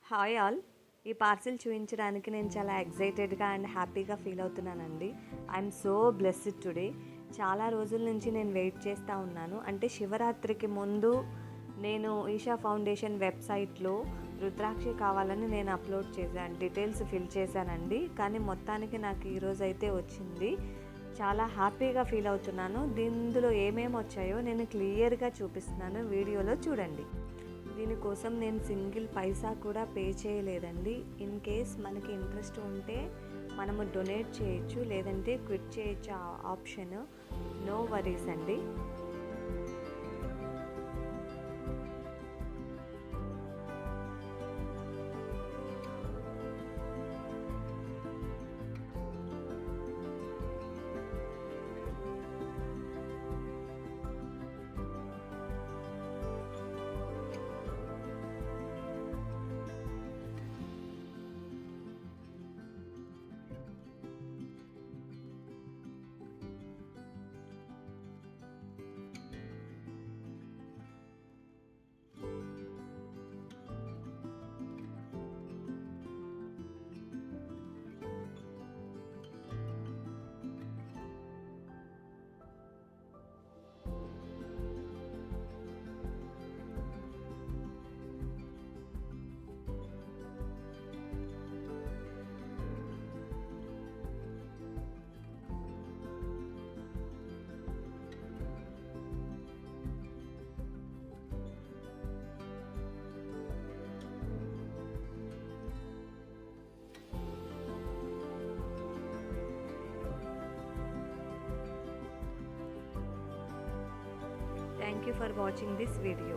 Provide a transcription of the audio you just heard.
Hi all. ఈ parcel చూపించడానికి నేను చాలా ఎక్సైటెడ్గా అండ్ హ్యాపీగా ఫీల్ అవుతున్నానండి. I'm so blessed today. చాలా రోజుల నుంచి నేను వెయిట్ చేస్తూ ఉన్నాను. అంటే శివరాత్రికి ముందు నేను ఈషా ఫౌండేషన్ వెబ్సైట్లో రుద్రాక్ష కావాలని నేను అప్లోడ్ చేశాను, డీటెయిల్స్ ఫిల్ చేశానండి. కానీ మొత్తానికి నాకు ఈరోజు అయితే వచ్చింది. చాలా హ్యాపీగా ఫీల్ అవుతున్నాను. దీనిలో ఏమేమి వచ్చాయో నేను క్లియర్గా చూపిస్తున్నాను, వీడియోలో చూడండి. దీనికోసం నేను సింగిల్ పైసా కూడా పే చేయలేదండి. ఇన్ కేస్ మనకి ఇంట్రెస్ట్ ఉంటే మనము డొనేట్ చేయొచ్చు, లేదంటే క్విట్ చేయొచ్చు ఆప్షన్. నో వరీస్ అండి. Thank you for watching this video.